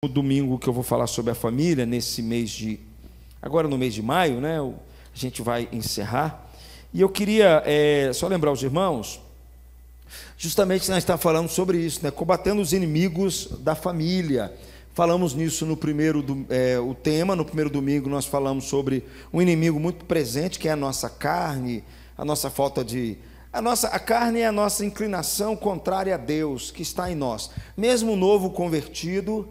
O domingo que eu vou falar sobre a família, nesse mês agora no mês de maio, né? A gente vai encerrar. E eu queria só lembrar os irmãos, justamente nós estamos falando sobre isso, né? Combatendo os inimigos da família. Falamos nisso no primeiro, o tema, no primeiro domingo nós falamos sobre um inimigo muito presente, que é a nossa carne, a nossa falta de... A carne é a nossa inclinação contrária a Deus, que está em nós. Mesmo o novo convertido,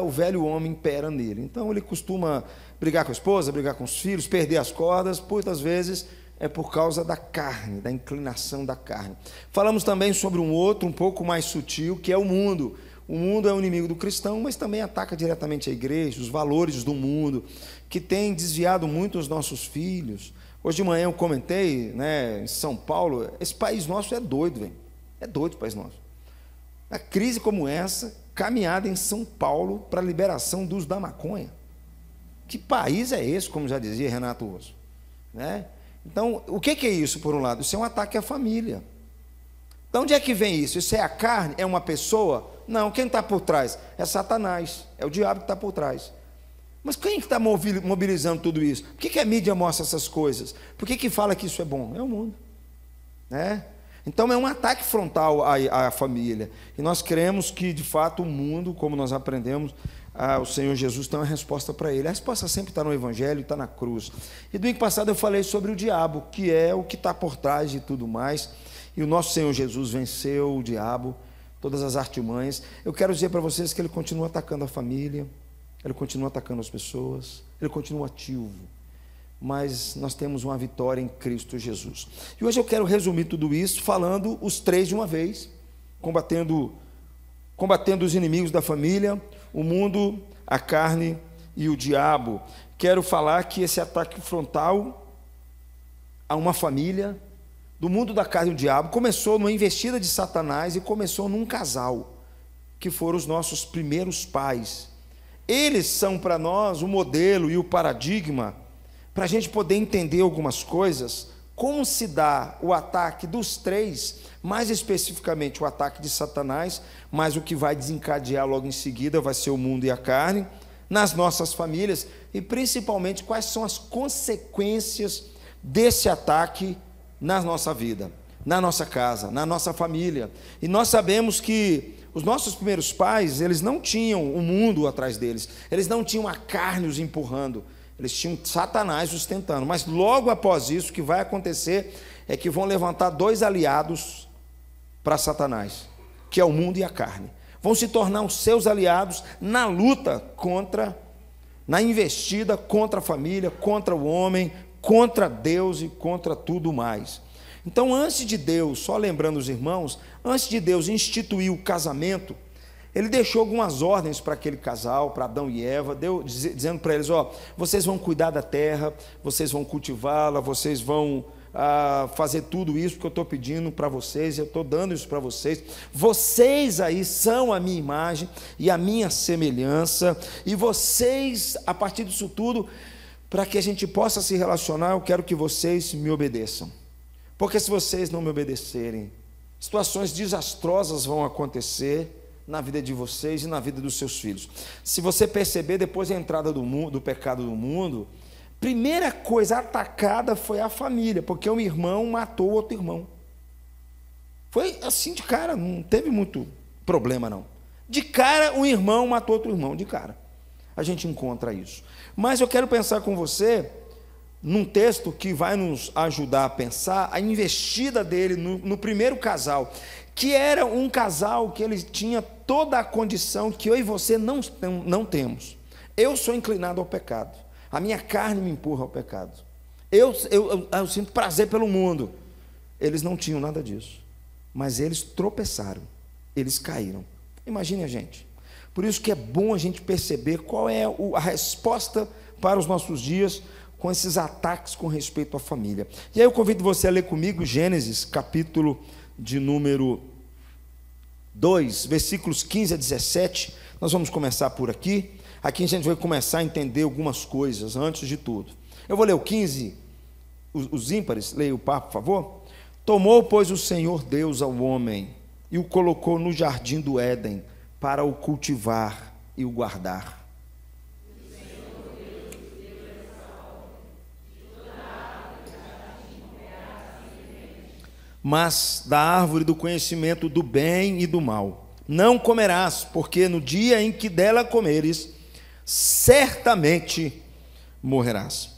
o velho homem impera nele. Então ele costuma brigar com a esposa, brigar com os filhos, perder as cordas, muitas vezes é por causa da carne, da inclinação da carne. Falamos também sobre um outro, um pouco mais sutil, que é o mundo. O mundo é o inimigo do cristão, mas também ataca diretamente a igreja, os valores do mundo, que tem desviado muito os nossos filhos. Hoje de manhã eu comentei, né, em São Paulo, esse país nosso é doido, velho. É doido o país nosso. Uma crise como essa, caminhada em São Paulo para a liberação do uso da maconha. Que país é esse, como já dizia Renato Russo? Né? Então, o que é isso, por um lado? Isso é um ataque à família. De onde é que vem isso? Isso é a carne? É uma pessoa? Não, quem está por trás? É Satanás, é o diabo que está por trás. Mas quem está mobilizando tudo isso? Por que a mídia mostra essas coisas? Por que fala que isso é bom? É o mundo, né? Então é um ataque frontal à família. E nós cremos que, de fato, o mundo, como nós aprendemos, o Senhor Jesus tem uma resposta para ele. A resposta sempre está no Evangelho, está na cruz. E domingo passado eu falei sobre o diabo, que é o que está por trás de tudo mais. E o nosso Senhor Jesus venceu o diabo, todas as artimanhas. Eu quero dizer para vocês que ele continua atacando a família, ele continua atacando as pessoas, ele continua ativo, mas nós temos uma vitória em Cristo Jesus. E hoje eu quero resumir tudo isso falando os três de uma vez, combatendo os inimigos da família, o mundo, a carne e o diabo. Quero falar que esse ataque frontal a uma família, do mundo, da carne e do diabo, começou numa investida de Satanás e começou num casal, que foram os nossos primeiros pais. Eles são para nós o modelo e o paradigma para a gente poder entender algumas coisas, como se dá o ataque dos três, mais especificamente o ataque de Satanás, mas o que vai desencadear logo em seguida vai ser o mundo e a carne, nas nossas famílias, e principalmente quais são as consequências desse ataque na nossa vida, na nossa casa, na nossa família. E nós sabemos que os nossos primeiros pais, eles não tinham o mundo atrás deles, eles não tinham a carne os empurrando, eles tinham Satanás sustentando. Mas logo após isso, o que vai acontecer é que vão levantar dois aliados para Satanás, que é o mundo e a carne. Vão se tornar os seus aliados na luta na investida contra a família, contra o homem, contra Deus e contra tudo mais. Então, antes de Deus, só lembrando os irmãos, antes de Deus instituir o casamento, ele deixou algumas ordens para aquele casal, para Adão e Eva, dizendo para eles, vocês vão cuidar da terra, vocês vão cultivá-la, vocês vão fazer tudo isso que eu estou pedindo para vocês, eu estou dando isso para vocês. Vocês aí são a minha imagem e a minha semelhança, e vocês, a partir disso tudo, para que a gente possa se relacionar, eu quero que vocês me obedeçam. Porque se vocês não me obedecerem, situações desastrosas vão acontecer na vida de vocês e na vida dos seus filhos. Se você perceber, depois da entrada do pecado do mundo, primeira coisa atacada foi a família, porque um irmão matou outro irmão. Foi assim de cara, não teve muito problema não. De cara, um irmão matou outro irmão, de cara. A gente encontra isso. Mas eu quero pensar com você num texto que vai nos ajudar a pensar a investida dele no primeiro casal, que era um casal que ele tinha toda a condição que eu e você não temos. Eu sou inclinado ao pecado, a minha carne me empurra ao pecado, eu sinto prazer pelo mundo. Eles não tinham nada disso, mas eles tropeçaram, eles caíram. Imagine a gente. Por isso que é bom a gente perceber qual é a resposta para os nossos dias com esses ataques com respeito à família. E aí eu convido você a ler comigo Gênesis, capítulo de número 2, versículos 15 a 17. Nós vamos começar por aqui. Aqui a gente vai começar a entender algumas coisas, antes de tudo. Eu vou ler o 15, os ímpares, leia o par, por favor. Tomou, pois, o Senhor Deus ao homem e o colocou no jardim do Éden para o cultivar e o guardar. Mas da árvore do conhecimento do bem e do mal não comerás, porque no dia em que dela comeres, certamente morrerás.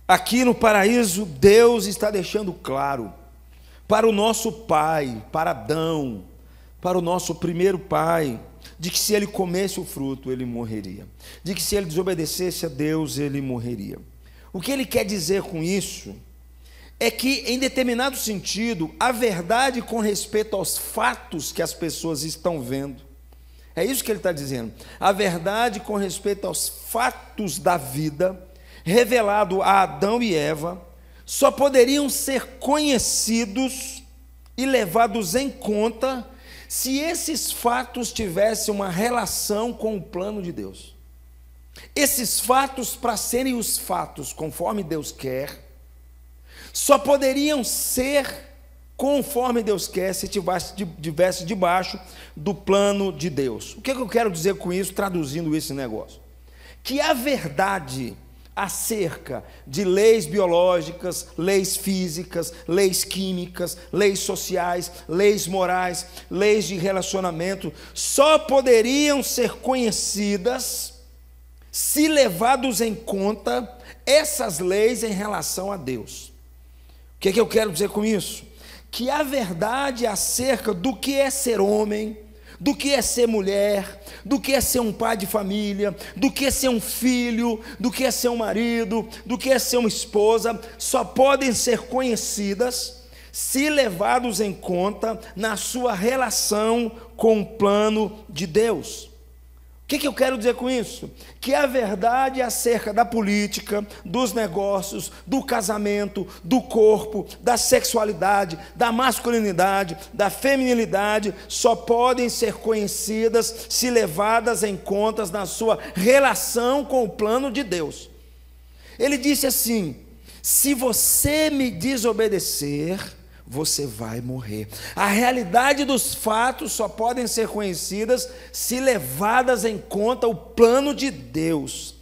Aqui no paraíso, Deus está deixando claro para o nosso pai, para Adão, para o nosso primeiro pai, de que se ele comesse o fruto, ele morreria. De que se ele desobedecesse a Deus, ele morreria. O que ele quer dizer com isso é que, em determinado sentido, a verdade com respeito aos fatos que as pessoas estão vendo, é isso que ele está dizendo, a verdade com respeito aos fatos da vida, revelado a Adão e Eva, só poderiam ser conhecidos e levados em conta se esses fatos tivessem uma relação com o plano de Deus. Esses fatos, para serem os fatos conforme Deus quer, só poderiam ser conforme Deus quer se estivesse debaixo do plano de Deus. O que eu quero dizer com isso, traduzindo esse negócio? Que a verdade acerca de leis biológicas, leis físicas, leis químicas, leis sociais, leis morais, leis de relacionamento, só poderiam ser conhecidas se levados em conta essas leis em relação a Deus. O que eu quero dizer com isso? Que a verdade acerca do que é ser homem, do que é ser mulher, do que é ser um pai de família, do que é ser um filho, do que é ser um marido, do que é ser uma esposa, só podem ser conhecidas se levados em conta na sua relação com o plano de Deus. O que eu quero dizer com isso? Que a verdade acerca da política, dos negócios, do casamento, do corpo, da sexualidade, da masculinidade, da feminilidade, só podem ser conhecidas se levadas em conta na sua relação com o plano de Deus. Ele disse assim: se você me desobedecer, você vai morrer. A realidade dos fatos só podem ser conhecidas se levadas em conta o plano de Deus.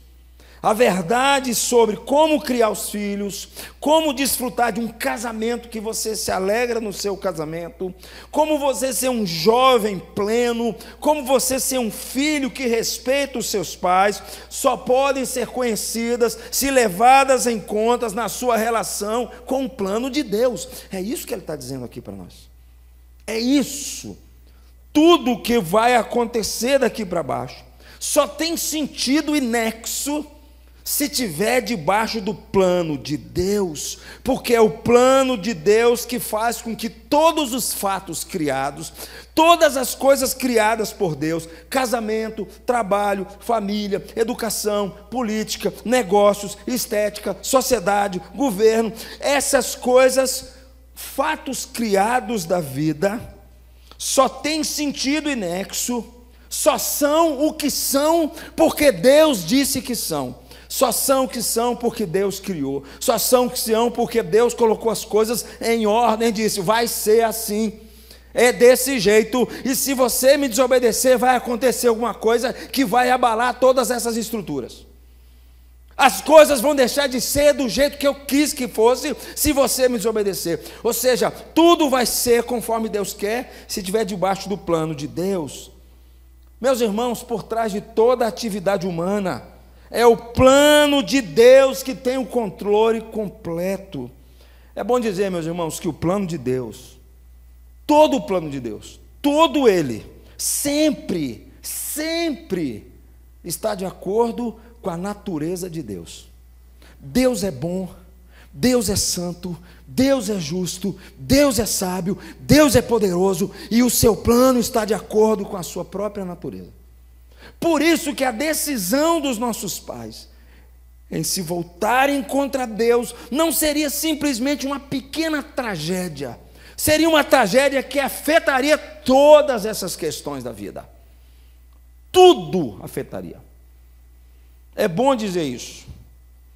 A verdade sobre como criar os filhos, como desfrutar de um casamento que você se alegra no seu casamento, como você ser um jovem pleno, como você ser um filho que respeita os seus pais, só podem ser conhecidas se levadas em conta na sua relação com o plano de Deus. É isso que ele está dizendo aqui para nós. É isso. Tudo o que vai acontecer daqui para baixo só tem sentido e nexo se tiver debaixo do plano de Deus, porque é o plano de Deus que faz com que todos os fatos criados, todas as coisas criadas por Deus, casamento, trabalho, família, educação, política, negócios, estética, sociedade, governo, essas coisas, fatos criados da vida, só tem sentido e nexo, só são o que são porque Deus disse que são. Só são o que são porque Deus criou. Só são o que são porque Deus colocou as coisas em ordem e disse: vai ser assim, é desse jeito. E se você me desobedecer, vai acontecer alguma coisa que vai abalar todas essas estruturas. As coisas vão deixar de ser do jeito que eu quis que fosse se você me desobedecer. Ou seja, tudo vai ser conforme Deus quer se estiver debaixo do plano de Deus. Meus irmãos, por trás de toda a atividade humana, é o plano de Deus que tem o controle completo. É bom dizer, meus irmãos, que o plano de Deus, todo o plano de Deus, todo ele, sempre está de acordo com a natureza de Deus. Deus é bom, Deus é santo, Deus é justo, Deus é sábio, Deus é poderoso, e o seu plano está de acordo com a sua própria natureza. Por isso que a decisão dos nossos pais em se voltarem contra Deus não seria simplesmente uma pequena tragédia, seria uma tragédia que afetaria todas essas questões da vida. Tudo afetaria. É bom dizer isso.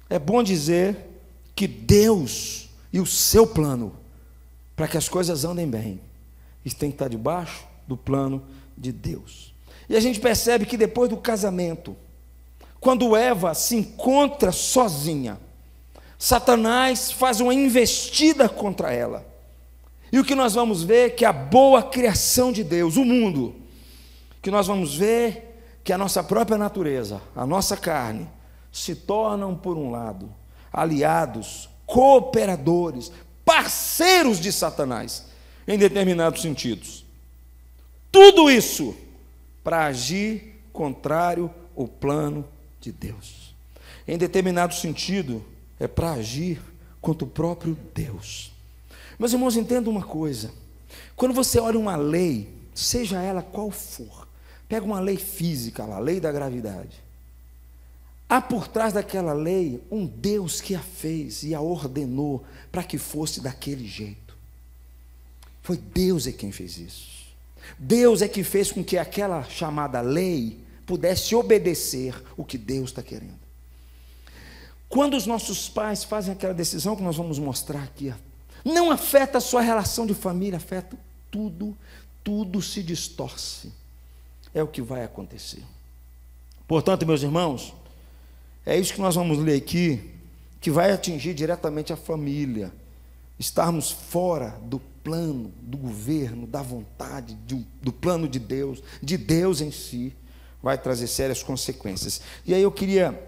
É bom dizer que Deus e o seu plano para que as coisas andem bem, isso tem que estar debaixo do plano de Deus. E a gente percebe que depois do casamento, quando Eva se encontra sozinha, Satanás faz uma investida contra ela. E o que nós vamos ver é que a boa criação de Deus, o mundo, que nós vamos ver que a nossa própria natureza, a nossa carne, se tornam, por um lado, aliados, cooperadores, parceiros de Satanás, em determinados sentidos. Tudo isso para agir contrário ao plano de Deus. Em determinado sentido, é para agir contra o próprio Deus. Meus irmãos, entendam uma coisa: quando você olha uma lei, seja ela qual for, pega uma lei física lá, a lei da gravidade, há por trás daquela lei um Deus que a fez e a ordenou para que fosse daquele jeito. Foi Deus quem fez isso. Deus é que fez com que aquela chamada lei pudesse obedecer o que Deus está querendo. Quando os nossos pais fazem aquela decisão que nós vamos mostrar aqui, não afeta a sua relação de família, afeta tudo, tudo se distorce. É o que vai acontecer. Portanto, meus irmãos, é isso que nós vamos ler aqui, que vai atingir diretamente a família. Estarmos fora do plano, do governo, da vontade, do plano de Deus em si, vai trazer sérias consequências. E aí eu queria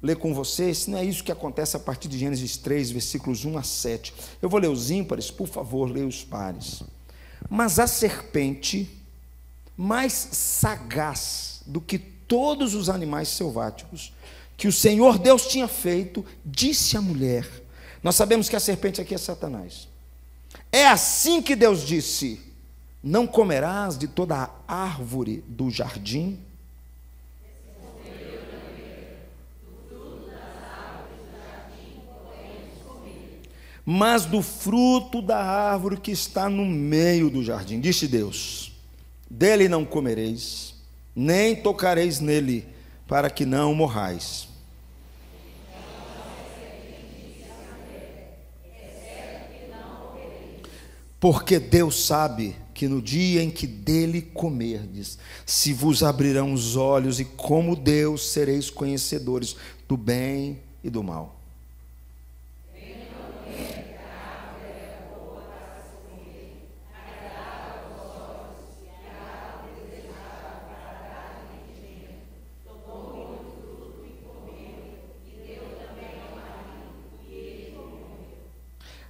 ler com vocês, não é isso que acontece a partir de Gênesis 3, versículos 1 a 7. Eu vou ler os ímpares, por favor, leia os pares. Mas a serpente, mais sagaz do que todos os animais selváticos que o Senhor Deus tinha feito, disse à mulher, nós sabemos que a serpente aqui é Satanás, é assim que Deus disse, não comerás de toda a árvore do jardim? Mas do fruto da árvore que está no meio do jardim, disse Deus, dele não comereis, nem tocareis nele, para que não morrais. Porque Deus sabe que no dia em que dele comerdes, se vos abrirão os olhos, e como Deus sereis conhecedores do bem e do mal.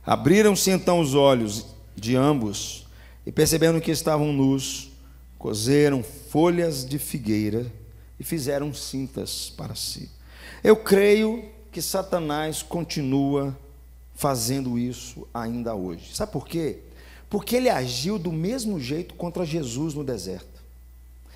Abriram-se então os olhos de ambos, e percebendo que estavam nus, coseram folhas de figueira e fizeram cintas para si. Eu creio que Satanás continua fazendo isso ainda hoje. Sabe por quê? Porque ele agiu do mesmo jeito contra Jesus no deserto.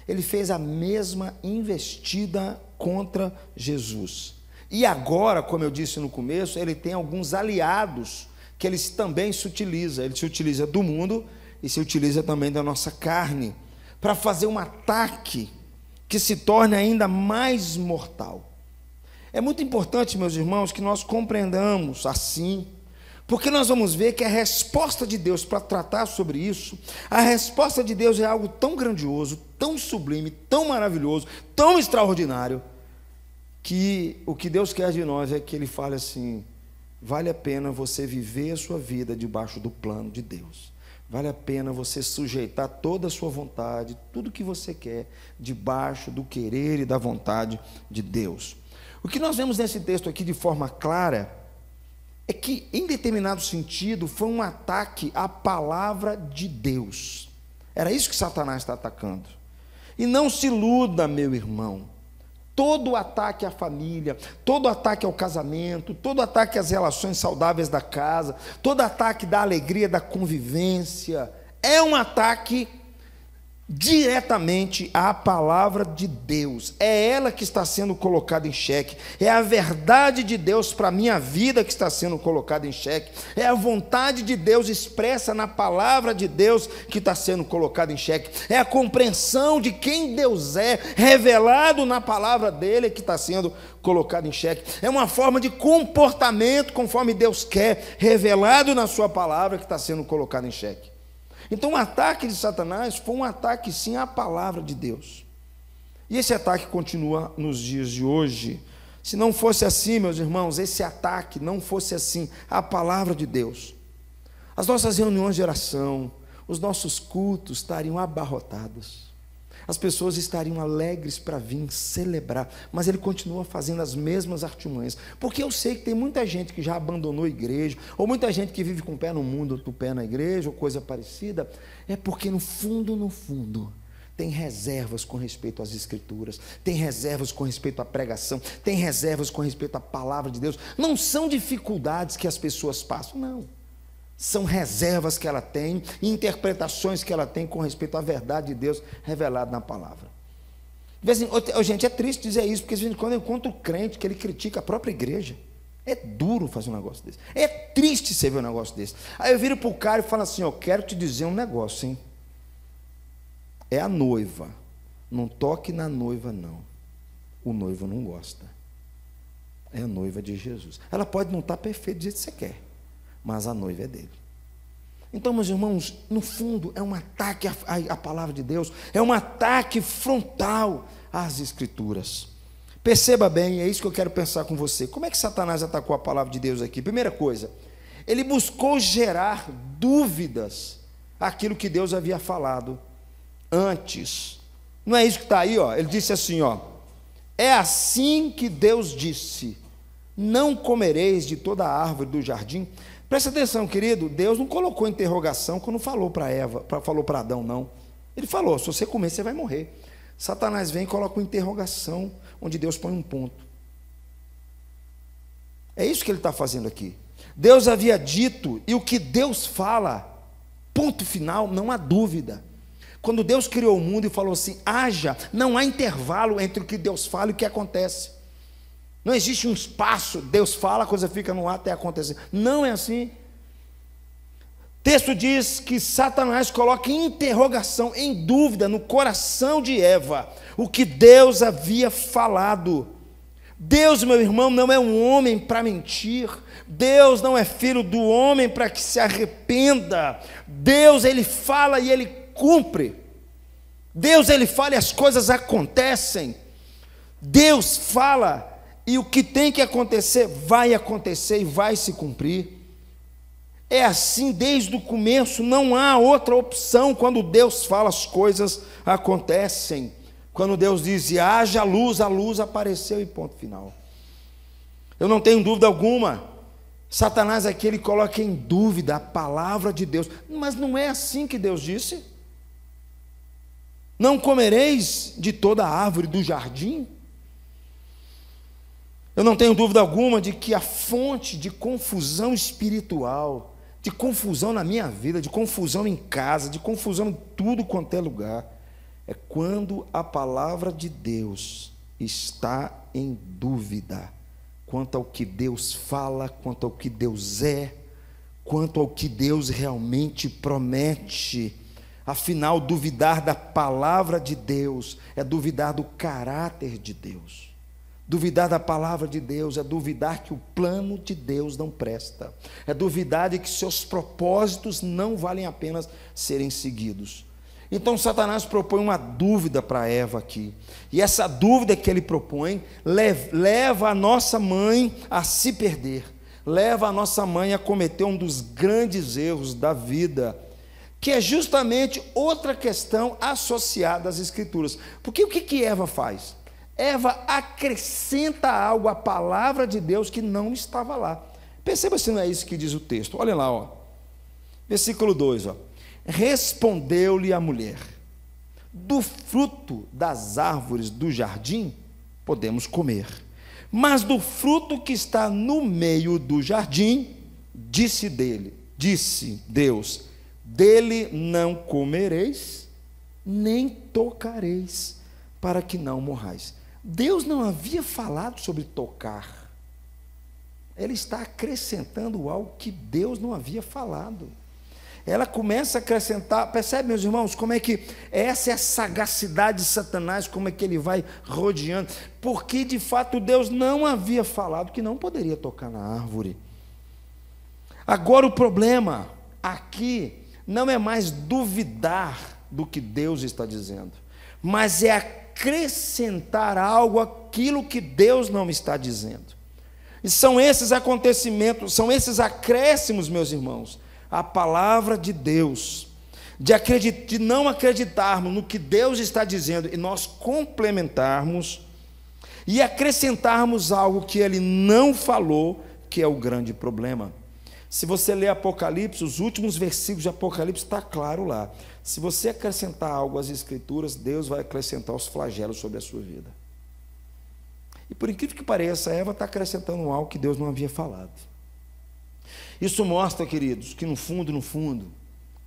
Ele fez a mesma investida contra Jesus. E agora, como eu disse no começo, ele tem alguns aliados que ele também se utiliza. Ele se utiliza do mundo e se utiliza também da nossa carne para fazer um ataque que se torne ainda mais mortal. É muito importante, meus irmãos, que nós compreendamos assim, porque nós vamos ver que a resposta de Deus para tratar sobre isso, a resposta de Deus é algo tão grandioso, tão sublime, tão maravilhoso, tão extraordinário, que o que Deus quer de nós é que Ele fale assim: vale a pena você viver a sua vida debaixo do plano de Deus. Vale a pena você sujeitar toda a sua vontade, tudo que você quer, debaixo do querer e da vontade de Deus. O que nós vemos nesse texto aqui de forma clara é que, em determinado sentido, foi um ataque à palavra de Deus. Era isso que Satanás está atacando. E não se iluda, meu irmão. Todo ataque à família, todo ataque ao casamento, todo ataque às relações saudáveis da casa, todo ataque da alegria da convivência, é um ataque diretamente à palavra de Deus. É ela que está sendo colocada em xeque. É a verdade de Deus para a minha vida que está sendo colocada em xeque. É a vontade de Deus expressa na palavra de Deus que está sendo colocada em xeque. É a compreensão de quem Deus é, revelado na palavra dele, que está sendo colocada em xeque. É uma forma de comportamento conforme Deus quer, revelado na sua palavra, que está sendo colocada em xeque. Então o ataque de Satanás foi um ataque sim à palavra de Deus. E esse ataque continua nos dias de hoje. Se não fosse assim, meus irmãos, esse ataque não fosse assim, a palavra de Deus, as nossas reuniões de oração, os nossos cultos estariam abarrotados. As pessoas estariam alegres para vir celebrar, mas ele continua fazendo as mesmas artimanhas, porque eu sei que tem muita gente que já abandonou a igreja, ou muita gente que vive com o pé no mundo, outro pé na igreja, ou coisa parecida, é porque no fundo, tem reservas com respeito às Escrituras, tem reservas com respeito à pregação, tem reservas com respeito à palavra de Deus. Não são dificuldades que as pessoas passam, não. São reservas que ela tem, interpretações que ela tem com respeito à verdade de Deus revelada na palavra. Gente, é triste dizer isso, porque às vezes quando eu encontro o crente que ele critica a própria igreja, é duro fazer um negócio desse, é triste você ver um negócio desse. Aí eu viro para o cara e falo assim: eu quero te dizer um negócio, hein? É a noiva, não toque na noiva não, o noivo não gosta, é a noiva de Jesus. Ela pode não estar perfeita do jeito que você quer, mas a noiva é dele. Então, meus irmãos, no fundo é um ataque à palavra de Deus, é um ataque frontal às Escrituras. Perceba bem, é isso que eu quero pensar com você. Como é que Satanás atacou a palavra de Deus aqui? Primeira coisa, ele buscou gerar dúvidas àquilo que Deus havia falado antes. Não é isso que está aí, ó. Ele disse assim, ó: é assim que Deus disse: não comereis de toda a árvore do jardim. Presta atenção, querido, Deus não colocou interrogação quando falou para Eva, falou para Adão, não. Ele falou: se você comer, você vai morrer. Satanás vem e coloca uma interrogação, onde Deus põe um ponto. É isso que ele está fazendo aqui. Deus havia dito, e o que Deus fala, ponto final, não há dúvida. Quando Deus criou o mundo e falou assim: haja, não há intervalo entre o que Deus fala e o que acontece. Não existe um espaço, Deus fala, a coisa fica no ar até acontecer. Não é assim. O texto diz que Satanás coloca em interrogação, em dúvida, no coração de Eva, o que Deus havia falado. Deus, meu irmão, não é um homem para mentir. Deus não é filho do homem para que se arrependa. Deus, ele fala e ele cumpre. Deus, ele fala e as coisas acontecem. Deus fala e o que tem que acontecer vai acontecer e vai se cumprir. É assim desde o começo, não há outra opção. Quando Deus fala, as coisas acontecem. Quando Deus diz: haja luz, a luz apareceu e ponto final. Eu não tenho dúvida alguma, Satanás aqui ele coloca em dúvida a palavra de Deus. Mas não é assim que Deus disse? Não comereis de toda a árvore do jardim? Eu não tenho dúvida alguma de que a fonte de confusão espiritual, de confusão na minha vida, de confusão em casa, de confusão em tudo quanto é lugar, é quando a palavra de Deus está em dúvida quanto ao que Deus fala, quanto ao que Deus é, quanto ao que Deus realmente promete. Afinal, duvidar da palavra de Deus é duvidar do caráter de Deus. Duvidar da palavra de Deus é duvidar que o plano de Deus não presta, é duvidar de que seus propósitos não valem a pena serem seguidos. Então Satanás propõe uma dúvida para Eva aqui, e essa dúvida que ele propõe leva a nossa mãe a se perder, leva a nossa mãe a cometer um dos grandes erros da vida, que é justamente outra questão associada às Escrituras. Porque o que Eva faz? Eva acrescenta algo à palavra de Deus que não estava lá. Perceba se não é isso que diz o texto. Olha lá, ó. Versículo 2, ó. Respondeu-lhe a mulher: do fruto das árvores do jardim podemos comer, mas do fruto que está no meio do jardim, disse Deus: dele não comereis, nem tocareis, para que não morrais. Deus não havia falado sobre tocar. Ele está acrescentando algo que Deus não havia falado. Ela começa a acrescentar, percebe, meus irmãos, como é que essa é a sagacidade de Satanás, como é que ele vai rodeando, porque de fato Deus não havia falado que não poderia tocar na árvore. Agora o problema aqui não é mais duvidar do que Deus está dizendo, mas é acrescentar algo àquilo que Deus não está dizendo. E são esses acontecimentos, são esses acréscimos, meus irmãos, a palavra de Deus, de não acreditarmos no que Deus está dizendo e nós complementarmos e acrescentarmos algo que Ele não falou, que é o grande problema. Se você ler Apocalipse, os últimos versículos de Apocalipse está claro lá. Se você acrescentar algo às Escrituras, Deus vai acrescentar os flagelos sobre a sua vida. E por incrível que pareça, Eva está acrescentando algo que Deus não havia falado. Isso mostra, queridos, que no fundo,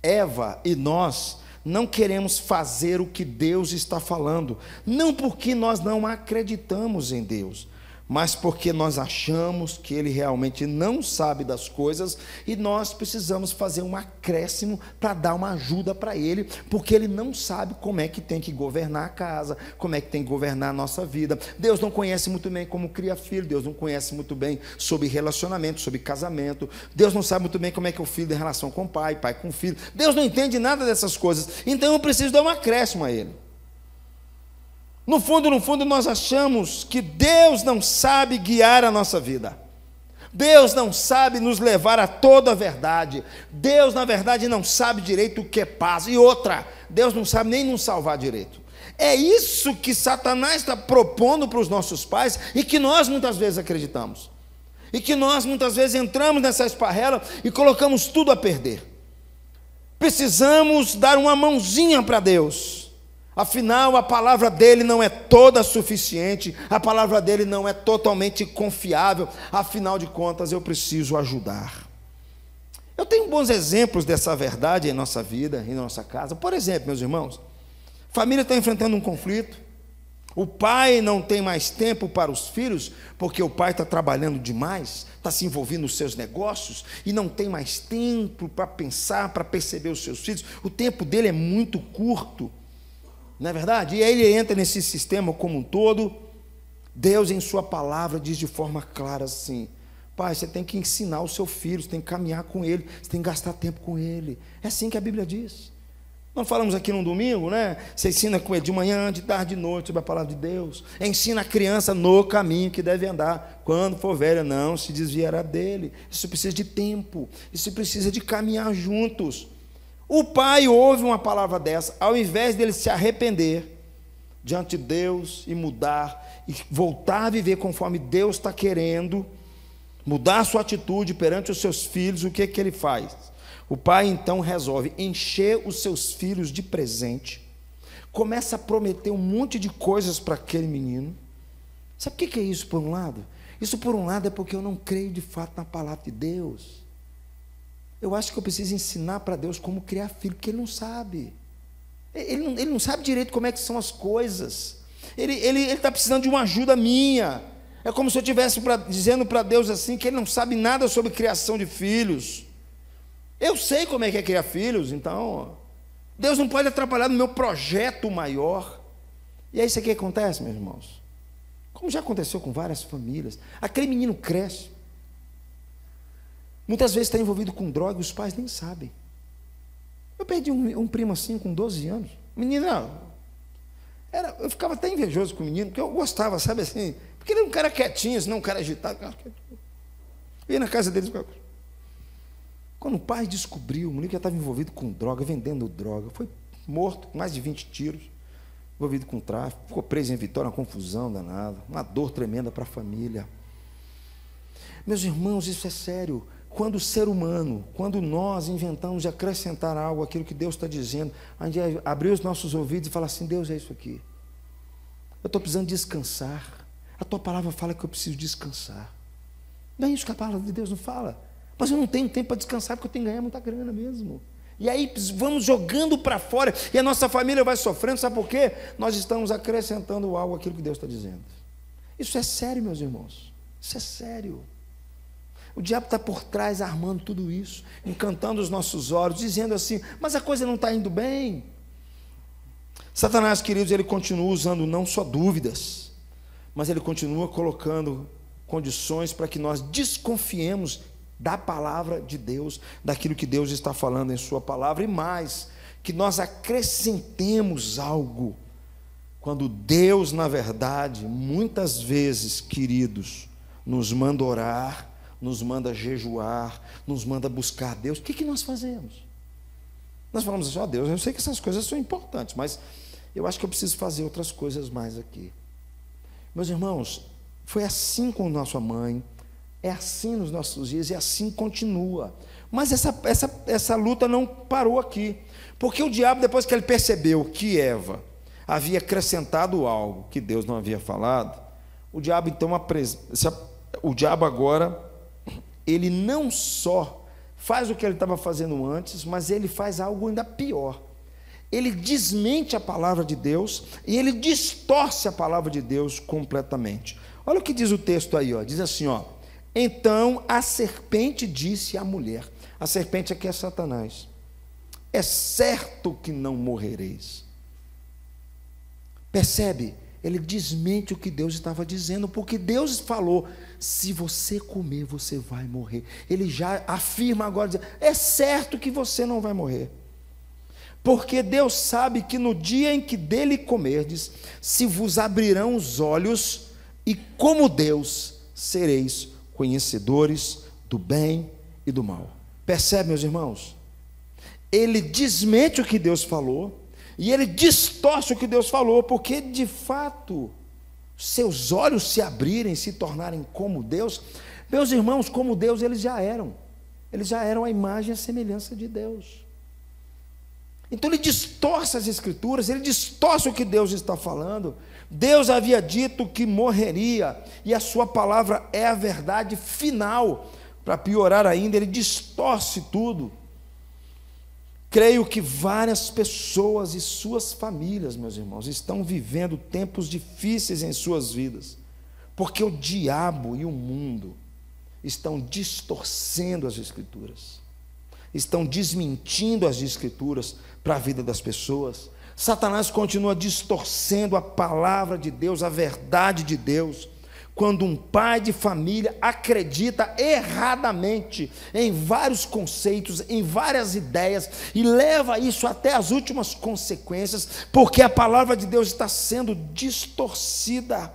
Eva e nós não queremos fazer o que Deus está falando, não porque nós não acreditamos em Deus, mas porque nós achamos que Ele realmente não sabe das coisas e nós precisamos fazer um acréscimo para dar uma ajuda para Ele, porque Ele não sabe como é que tem que governar a casa, como é que tem que governar a nossa vida. Deus não conhece muito bem como cria filho, Deus não conhece muito bem sobre relacionamento, sobre casamento, Deus não sabe muito bem como é que o filho tem relação com o pai, pai com o filho, Deus não entende nada dessas coisas, então eu preciso dar um acréscimo a Ele. No fundo, nós achamos que Deus não sabe guiar a nossa vida. Deus não sabe nos levar a toda a verdade. Deus, na verdade, não sabe direito o que é paz. E outra, Deus não sabe nem nos salvar direito. É isso que Satanás está propondo para os nossos pais e que nós muitas vezes acreditamos. E que nós muitas vezes entramos nessa esparrela e colocamos tudo a perder. Precisamos dar uma mãozinha para Deus. Afinal, a palavra dele não é toda suficiente, a palavra dele não é totalmente confiável, afinal de contas, eu preciso ajudar. Eu tenho bons exemplos dessa verdade em nossa vida, em nossa casa. Por exemplo, meus irmãos, a família está enfrentando um conflito, o pai não tem mais tempo para os filhos, porque o pai está trabalhando demais, está se envolvendo nos seus negócios, e não tem mais tempo para pensar, para perceber os seus filhos, o tempo dele é muito curto. Não é verdade? E aí ele entra nesse sistema como um todo. Deus em sua palavra diz de forma clara assim: pai, você tem que ensinar o seu filho, você tem que caminhar com ele, você tem que gastar tempo com ele. É assim que a Bíblia diz. Nós falamos aqui no domingo, né? Você ensina com ele de manhã, de tarde, de noite, sobre a palavra de Deus. Ensina a criança no caminho que deve andar. Quando for velha, não se desviará dele. Isso precisa de tempo, isso precisa de caminhar juntos. O pai ouve uma palavra dessa, ao invés dele se arrepender diante de Deus e mudar, e voltar a viver conforme Deus está querendo, mudar a sua atitude perante os seus filhos, o que é que ele faz? O pai então resolve encher os seus filhos de presente, começa a prometer um monte de coisas para aquele menino. Sabe o que é isso por um lado? Isso por um lado é porque eu não creio de fato na palavra de Deus. Eu acho que eu preciso ensinar para Deus como criar filho, porque Ele não sabe. Ele não sabe direito como é que são as coisas. Ele está precisando de uma ajuda minha. É como se eu estivesse dizendo para Deus assim, que Ele não sabe nada sobre criação de filhos. Eu sei como é que é criar filhos, então Deus não pode atrapalhar no meu projeto maior. E é isso que acontece, meus irmãos. Como já aconteceu com várias famílias. Aquele menino cresce. Muitas vezes está envolvido com droga e os pais nem sabem. Eu perdi um primo assim com 12 anos. Menina, eu ficava até invejoso com o menino, porque eu gostava, sabe assim, porque ele era um cara quietinho, senão um cara agitado. Eu ia na casa deles. Quando o pai descobriu, o menino já estava envolvido com droga, vendendo droga, foi morto com mais de 20 tiros, envolvido com tráfico, ficou preso em Vitória, uma confusão danada, uma dor tremenda para a família. Meus irmãos, isso é sério. Quando o ser humano, quando nós inventamos de acrescentar algo àquilo que Deus está dizendo, a gente abrir os nossos ouvidos e falar assim: Deus, é isso aqui. Eu estou precisando descansar. A tua palavra fala que eu preciso descansar. Não é isso que a palavra de Deus não fala. Mas eu não tenho tempo para descansar porque eu tenho que ganhar muita grana mesmo. E aí vamos jogando para fora e a nossa família vai sofrendo. Sabe por quê? Nós estamos acrescentando algo àquilo que Deus está dizendo. Isso é sério, meus irmãos. Isso é sério. O diabo está por trás armando tudo isso, encantando os nossos olhos, dizendo assim: mas a coisa não está indo bem. Satanás, queridos, ele continua usando não só dúvidas, mas ele continua colocando condições para que nós desconfiemos da palavra de Deus, daquilo que Deus está falando em sua palavra, e mais, que nós acrescentemos algo, quando Deus, na verdade, muitas vezes, queridos, nos manda orar, nos manda jejuar, nos manda buscar Deus. O que nós fazemos? Nós falamos assim: ó Deus, eu sei que essas coisas são importantes, mas eu acho que eu preciso fazer outras coisas mais aqui. Meus irmãos, foi assim com nossa mãe, é assim nos nossos dias, e assim continua. Mas essa luta não parou aqui, porque o diabo, depois que ele percebeu que Eva havia acrescentado algo que Deus não havia falado, o diabo então agora, ele não só faz o que ele estava fazendo antes, mas ele faz algo ainda pior. Ele desmente a palavra de Deus e ele distorce a palavra de Deus completamente. Olha o que diz o texto aí, ó. Diz assim, ó: então a serpente disse à mulher, a serpente aqui é Satanás, é certo que não morrereis. Percebe? Ele desmente o que Deus estava dizendo, porque Deus falou: se você comer, você vai morrer. Ele já afirma agora, dizendo: é certo que você não vai morrer, porque Deus sabe que no dia em que dele comerdes, se vos abrirão os olhos, e como Deus sereis conhecedores do bem e do mal. Percebe, meus irmãos? Ele desmente o que Deus falou, e ele distorce o que Deus falou, porque de fato, seus olhos se abrirem, se tornarem como Deus. Meus irmãos, como Deus eles já eram a imagem e a semelhança de Deus. Então ele distorce as escrituras, ele distorce o que Deus está falando. Deus havia dito que morreria, e a sua palavra é a verdade final. Para piorar ainda, ele distorce tudo. Creio que várias pessoas e suas famílias, meus irmãos, estão vivendo tempos difíceis em suas vidas, porque o diabo e o mundo estão distorcendo as escrituras, estão desmentindo as escrituras para a vida das pessoas. Satanás continua distorcendo a palavra de Deus, a verdade de Deus. Quando um pai de família acredita erradamente em vários conceitos, em várias ideias, e leva isso até as últimas consequências, porque a palavra de Deus está sendo distorcida.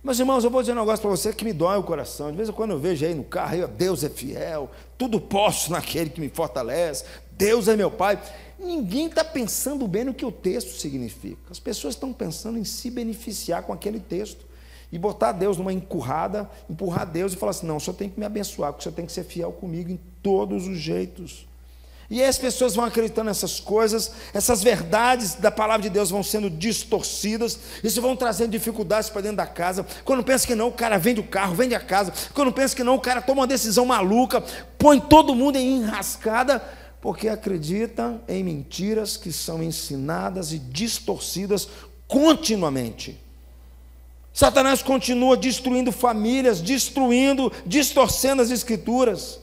Meus irmãos, eu vou dizer um negócio para você que me dói o coração. De vez em quando eu vejo aí no carro, aí, Deus é fiel, tudo posso naquele que me fortalece, Deus é meu Pai. Ninguém está pensando bem no que o texto significa. As pessoas estão pensando em se beneficiar com aquele texto, e botar Deus numa encurrada, empurrar Deus e falar assim: não, o senhor tem que me abençoar, porque o senhor tem que ser fiel comigo em todos os jeitos. E aí as pessoas vão acreditando nessas coisas, essas verdades da palavra de Deus vão sendo distorcidas, isso vão trazendo dificuldades para dentro da casa. Quando pensa que não, o cara vende o carro, vende a casa. Quando pensa que não, o cara toma uma decisão maluca, põe todo mundo em enrascada, porque acredita em mentiras que são ensinadas e distorcidas continuamente. Satanás continua destruindo famílias, distorcendo as escrituras,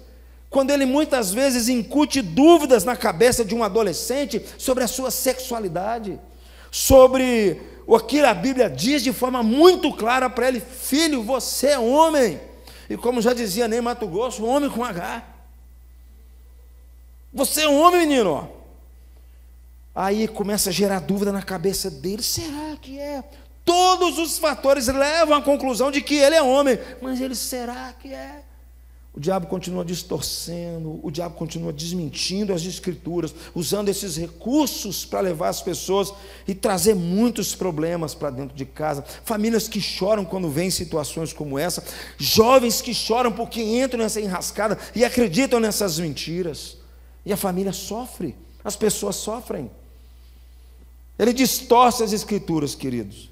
quando ele muitas vezes incute dúvidas na cabeça de um adolescente sobre a sua sexualidade, sobre o que a Bíblia diz de forma muito clara para ele: filho, você é homem, e como já dizia Ney Mato Grosso, homem com H, você é um homem, menino. Aí começa a gerar dúvida na cabeça dele: será que é? Todos os fatores levam à conclusão de que ele é homem, mas ele, será que é? O diabo continua distorcendo, o diabo continua desmentindo as escrituras, usando esses recursos para levar as pessoas e trazer muitos problemas para dentro de casa. Famílias que choram quando veem situações como essa, jovens que choram porque entram nessa enrascada e acreditam nessas mentiras, e a família sofre, as pessoas sofrem. Ele distorce as escrituras, queridos.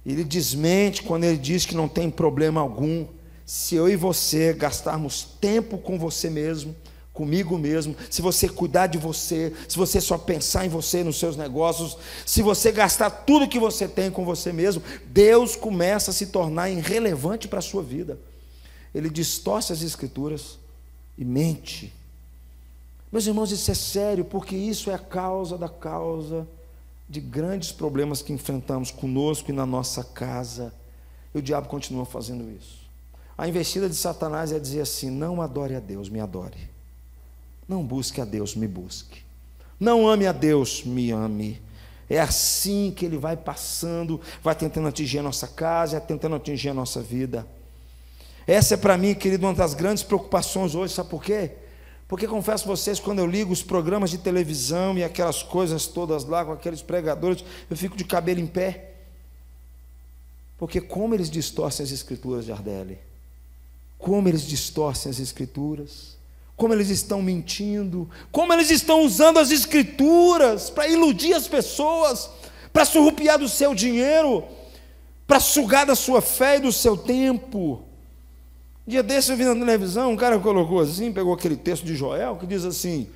Ele desmente quando ele diz que não tem problema algum se eu e você gastarmos tempo com você mesmo, comigo mesmo, se você cuidar de você, se você só pensar em você, nos seus negócios, se você gastar tudo que você tem com você mesmo, Deus começa a se tornar irrelevante para a sua vida. Ele distorce as escrituras e mente. Meus irmãos, isso é sério, porque isso é a causa de grandes problemas que enfrentamos conosco e na nossa casa. E o diabo continua fazendo isso. A investida de Satanás é dizer assim: não adore a Deus, me adore. Não busque a Deus, me busque. Não ame a Deus, me ame. É assim que ele vai passando, vai tentando atingir a nossa casa, vai tentando atingir a nossa vida. Essa é para mim, querido, uma das grandes preocupações hoje, sabe por quê? Porque confesso a vocês, quando eu ligo os programas de televisão e aquelas coisas todas lá, com aqueles pregadores, eu fico de cabelo em pé. Porque como eles distorcem as escrituras de Ardele, como eles distorcem as escrituras, como eles estão mentindo, como eles estão usando as escrituras para iludir as pessoas, para surrupiar do seu dinheiro, para sugar da sua fé e do seu tempo. Um dia desse eu vi na televisão, um cara colocou assim, pegou aquele texto de Joel, que diz assim: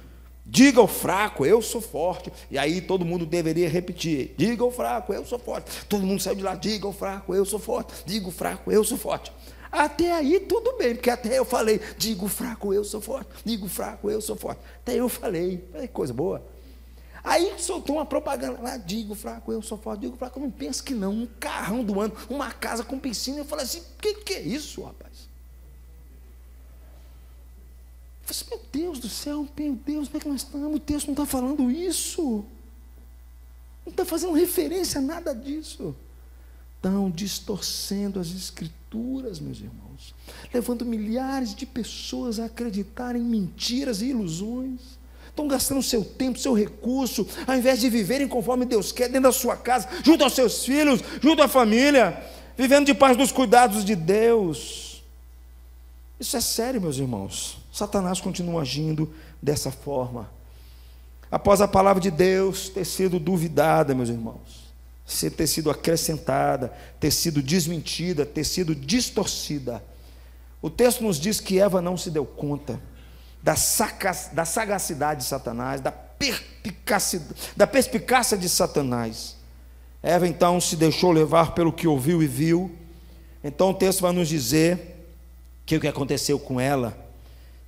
diga ao fraco, eu sou forte. E aí todo mundo deveria repetir: diga ao fraco, eu sou forte. Todo mundo saiu de lá: diga ao fraco, eu sou forte. Diga ao fraco, eu sou forte. Até aí tudo bem, porque até eu falei: digo fraco, eu sou forte. Digo fraco, eu sou forte. Até eu falei, coisa boa. Aí soltou uma propaganda lá: digo fraco, eu sou forte. Digo fraco, eu não penso que não. Um carrão do ano, uma casa com piscina. Eu falei assim: que é isso, rapaz? Eu falei assim: meu Deus do céu, meu Deus, como é que nós estamos? O texto não está falando isso. Não está fazendo referência a nada disso. Estão distorcendo as escrituras, meus irmãos, levando milhares de pessoas a acreditarem em mentiras e ilusões. Estão gastando seu tempo, seu recurso, ao invés de viverem conforme Deus quer, dentro da sua casa, junto aos seus filhos, junto à família, vivendo debaixo dos cuidados de Deus. Isso é sério, meus irmãos. Satanás continua agindo dessa forma. Após a palavra de Deus ter sido duvidada, meus irmãos, ter sido acrescentada, ter sido desmentida, ter sido distorcida, o texto nos diz que Eva não se deu conta da sagacidade de Satanás, da perspicácia de Satanás. Eva então se deixou levar pelo que ouviu e viu. Então o texto vai nos dizer que o que aconteceu com ela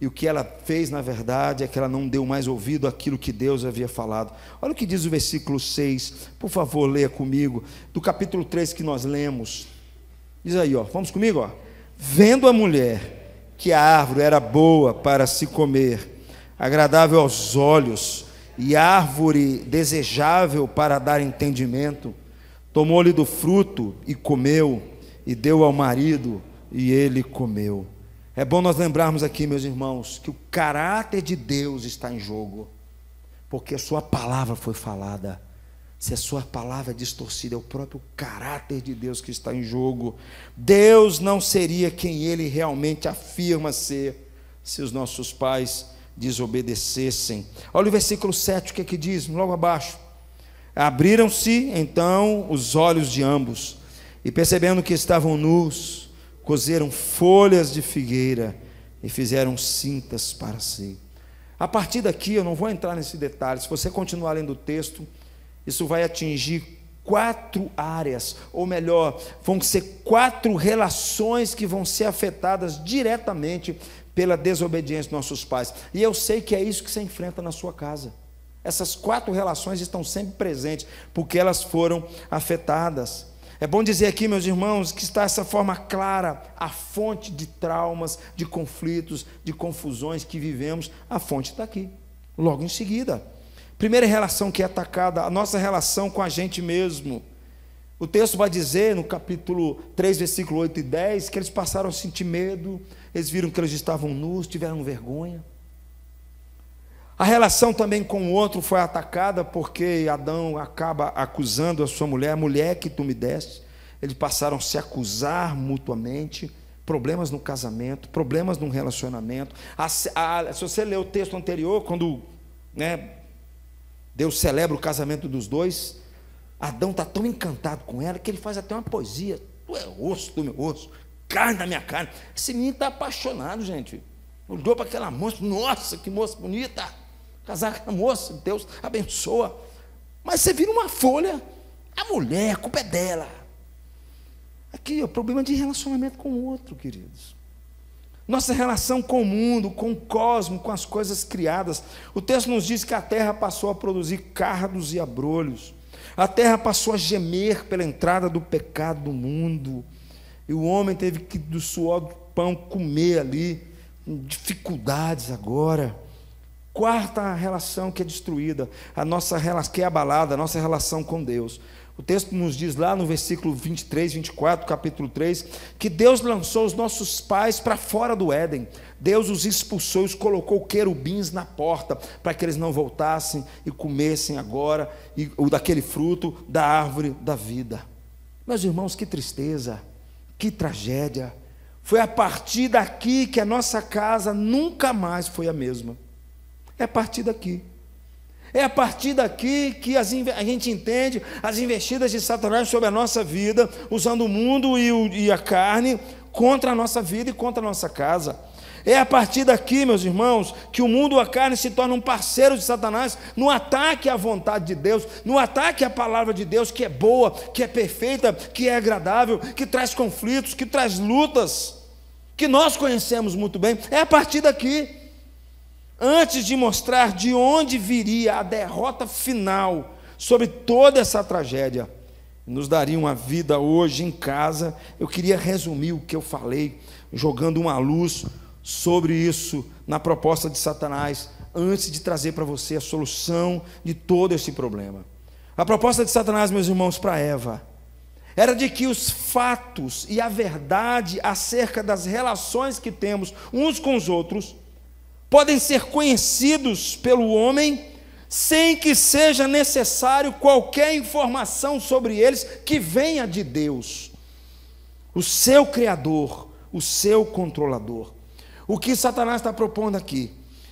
e o que ela fez, na verdade, é que ela não deu mais ouvido àquilo que Deus havia falado. Olha o que diz o versículo 6, por favor, leia comigo, do capítulo 3 que nós lemos. Diz aí, vamos comigo, vendo a mulher que a árvore era boa para se comer, agradável aos olhos, e árvore desejável para dar entendimento, tomou-lhe do fruto e comeu, e deu ao marido, e ele comeu. É bom nós lembrarmos aqui, meus irmãos, que o caráter de Deus está em jogo, porque a sua palavra foi falada. Se a sua palavra é distorcida, é o próprio caráter de Deus que está em jogo. Deus não seria quem Ele realmente afirma ser, se os nossos pais desobedecessem. Olha o versículo 7, o que é que diz, logo abaixo: abriram-se então os olhos de ambos, e percebendo que estavam nus, cozeram folhas de figueira e fizeram cintas para si. A partir daqui, eu não vou entrar nesse detalhe, se você continuar lendo o texto, isso vai atingir 4 áreas, ou melhor, vão ser 4 relações que vão ser afetadas diretamente pela desobediência dos nossos pais. E eu sei que é isso que você enfrenta na sua casa. Essas 4 relações estão sempre presentes, porque elas foram afetadas. É bom dizer aqui, meus irmãos, que está essa forma clara, a fonte de traumas, de conflitos, de confusões que vivemos, a fonte está aqui, logo em seguida. Primeira relação que é atacada, a nossa relação com a gente mesmo. O texto vai dizer, no capítulo 3, versículo 8 e 10, que eles passaram a sentir medo, eles viram que eles estavam nus, tiveram vergonha. A relação também com o outro foi atacada, porque Adão acaba acusando a sua mulher, a mulher que tu me deste. Eles passaram a se acusar mutuamente, problemas no casamento, problemas no relacionamento. Se você ler o texto anterior, quando Deus celebra o casamento dos dois, Adão está tão encantado com ela, que ele faz até uma poesia: tu é osso do meu osso, carne da minha carne. Esse menino está apaixonado, gente. Olhou para aquela moça: nossa, que moça bonita, casar com a moça, Deus abençoa. Mas você vira uma folha, a mulher, a culpa é dela. Aqui é o problema de relacionamento com o outro, queridos. Nossa relação com o mundo, com o cosmos, com as coisas criadas. O texto nos diz que a terra passou a produzir cardos e abrolhos. A terra passou a gemer pela entrada do pecado do mundo. E o homem teve que, do suor pão, comer ali, dificuldades agora. Quarta relação que é destruída, a nossa relação que é abalada, a nossa relação com Deus. O texto nos diz lá no versículo 23, 24, capítulo 3, que Deus lançou os nossos pais para fora do Éden. Deus os expulsou, os colocou querubins na porta, para que eles não voltassem e comessem agora daquele fruto da árvore da vida. Meus irmãos, que tristeza, que tragédia. Foi a partir daqui que a nossa casa nunca mais foi a mesma. É a partir daqui. É a partir daqui que a gente entende as investidas de Satanás sobre a nossa vida, usando o mundo e a carne contra a nossa vida e contra a nossa casa. É a partir daqui, meus irmãos, que o mundo e a carne se tornam parceiros de Satanás no ataque à vontade de Deus, no ataque à palavra de Deus, que é boa, que é perfeita, que é agradável, que traz conflitos, que traz lutas, que nós conhecemos muito bem. É a partir daqui. Antes de mostrar de onde viria a derrota final sobre toda essa tragédia, nos daria uma vida hoje em casa, eu queria resumir o que eu falei, jogando uma luz sobre isso na proposta de Satanás, antes de trazer para você a solução de todo esse problema. A proposta de Satanás, meus irmãos, para Eva, era de que os fatos e a verdade acerca das relações que temos uns com os outros podem ser conhecidos pelo homem sem que seja necessário qualquer informação sobre eles que venha de Deus, o seu Criador, o seu controlador. O que Satanás está propondo aqui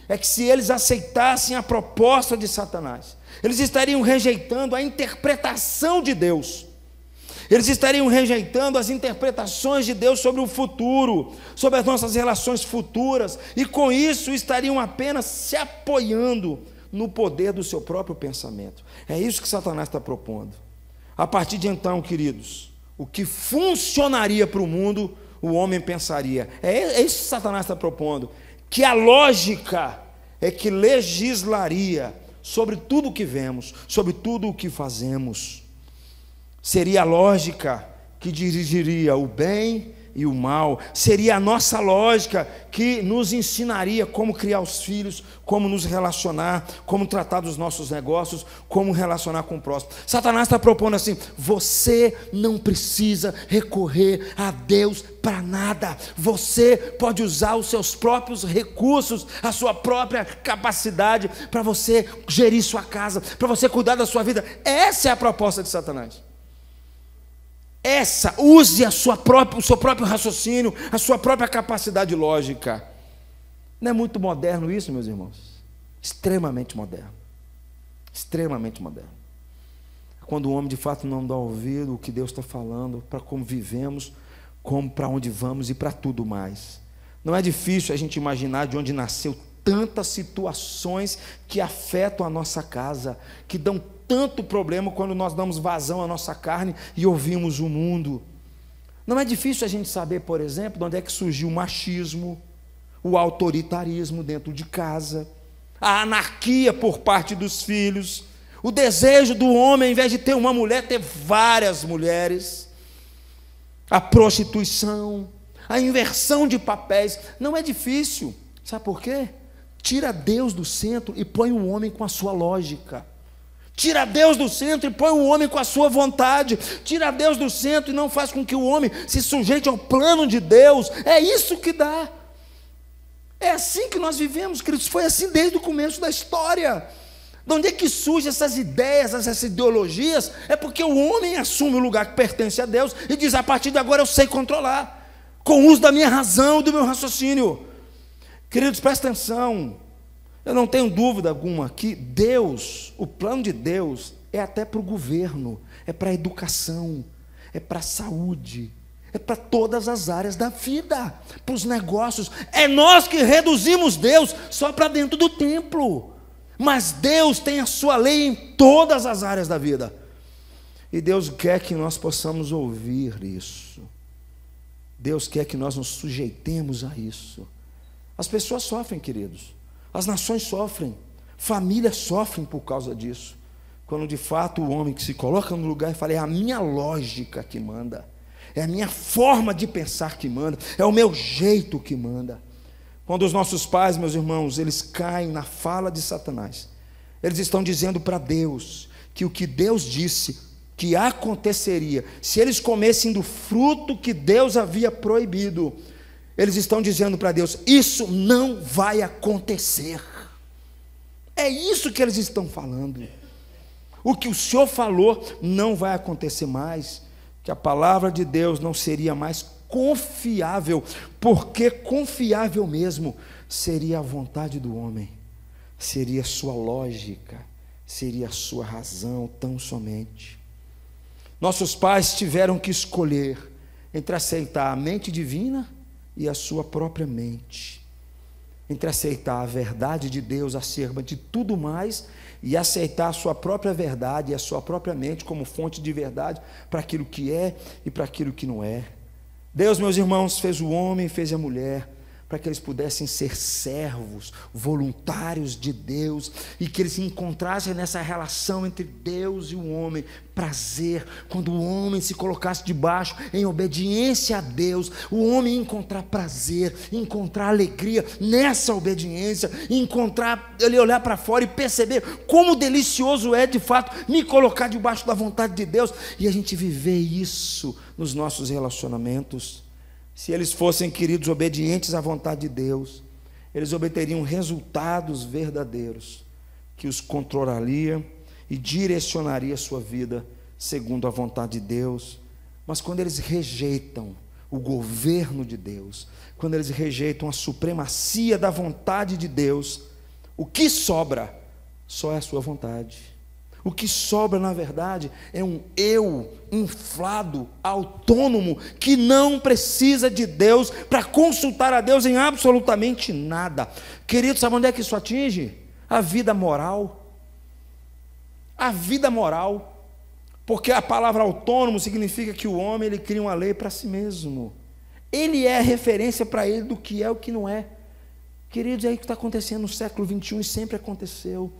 é que se eles aceitassem a proposta de Satanás, eles estariam rejeitando a interpretação de Deus. Eles estariam rejeitando as interpretações de Deus sobre o futuro, sobre as nossas relações futuras, e com isso estariam apenas se apoiando no poder do seu próprio pensamento. É isso que Satanás está propondo. A partir de então, queridos, o que funcionaria para o mundo, o homem pensaria. É isso que Satanás está propondo, que a lógica é que legislaria sobre tudo o que vemos, sobre tudo o que fazemos. Seria a lógica que dirigiria o bem e o mal. Seria a nossa lógica que nos ensinaria como criar os filhos, como nos relacionar, como tratar dos nossos negócios, como relacionar com o próximo. Satanás está propondo assim: você não precisa recorrer a Deus para nada. Você pode usar os seus próprios recursos, a sua própria capacidade para você gerir sua casa, para você cuidar da sua vida. Essa é a proposta de Satanás. Use o seu próprio raciocínio, a sua própria capacidade lógica. Não é muito moderno isso, meus irmãos? Extremamente moderno. Extremamente moderno. Quando o homem de fato não dá ouvido o que Deus está falando, para como vivemos, como para onde vamos e para tudo mais. Não é difícil a gente imaginar de onde nasceu tantas situações que afetam a nossa casa, que dão tanto problema quando nós damos vazão à nossa carne e ouvimos o mundo. Não é difícil a gente saber, por exemplo, de onde é que surgiu o machismo, o autoritarismo dentro de casa, a anarquia por parte dos filhos, o desejo do homem, ao invés de ter uma mulher, ter várias mulheres, a prostituição, a inversão de papéis. Não é difícil. Sabe por quê? Tira Deus do centro e põe o homem com a sua lógica. Tira Deus do centro e põe o homem com a sua vontade. Tira Deus do centro e não faz com que o homem se sujeite ao plano de Deus. É isso que dá. É assim que nós vivemos, queridos. Foi assim desde o começo da história. De onde é que surgem essas ideias, essas ideologias? É porque o homem assume o lugar que pertence a Deus e diz: a partir de agora eu sei controlar, com o uso da minha razão, do meu raciocínio. Queridos, presta atenção. Eu não tenho dúvida alguma que Deus, o plano de Deus, é até para o governo, é para a educação, é para a saúde, é para todas as áreas da vida, para os negócios. É nós que reduzimos Deus só para dentro do templo, mas Deus tem a sua lei em todas as áreas da vida, e Deus quer que nós possamos ouvir isso. Deus quer que nós nos sujeitemos a isso. As pessoas sofrem, queridos. As nações sofrem, famílias sofrem por causa disso. Quando de fato o homem que se coloca no lugar e fala: é a minha lógica que manda, é a minha forma de pensar que manda, é o meu jeito que manda. Quando os nossos pais, meus irmãos, eles caem na fala de Satanás, eles estão dizendo para Deus que o que Deus disse que aconteceria se eles comessem do fruto que Deus havia proibido, eles estão dizendo para Deus: isso não vai acontecer. É isso que eles estão falando. O que o Senhor falou não vai acontecer mais, que a palavra de Deus não seria mais confiável, porque confiável mesmo seria a vontade do homem, seria a sua lógica, seria a sua razão tão somente. Nossos pais tiveram que escolher entre aceitar a mente divina e a sua própria mente, entre aceitar a verdade de Deus acima de tudo mais e aceitar a sua própria verdade e a sua própria mente como fonte de verdade para aquilo que é e para aquilo que não é. Deus, meus irmãos, fez o homem e fez a mulher para que eles pudessem ser servos, voluntários de Deus, e que eles se encontrassem nessa relação entre Deus e o homem, prazer. Quando o homem se colocasse debaixo, em obediência a Deus, o homem ia encontrar prazer, encontrar alegria nessa obediência, encontrar, ele olhar para fora e perceber como delicioso é de fato me colocar debaixo da vontade de Deus, e a gente viver isso nos nossos relacionamentos. Se eles fossem, queridos, obedientes à vontade de Deus, eles obteriam resultados verdadeiros, que os controlaria e direcionaria a sua vida segundo a vontade de Deus. Mas quando eles rejeitam o governo de Deus, quando eles rejeitam a supremacia da vontade de Deus, o que sobra só é a sua vontade. O que sobra, na verdade, é um eu inflado, autônomo, que não precisa de Deus para consultar a Deus em absolutamente nada. Querido, sabe onde é que isso atinge? A vida moral. A vida moral. Porque a palavra autônomo significa que o homem, ele cria uma lei para si mesmo. Ele é referência para ele do que é e o que não é. Queridos, é isso que está acontecendo no século XXI e sempre aconteceu.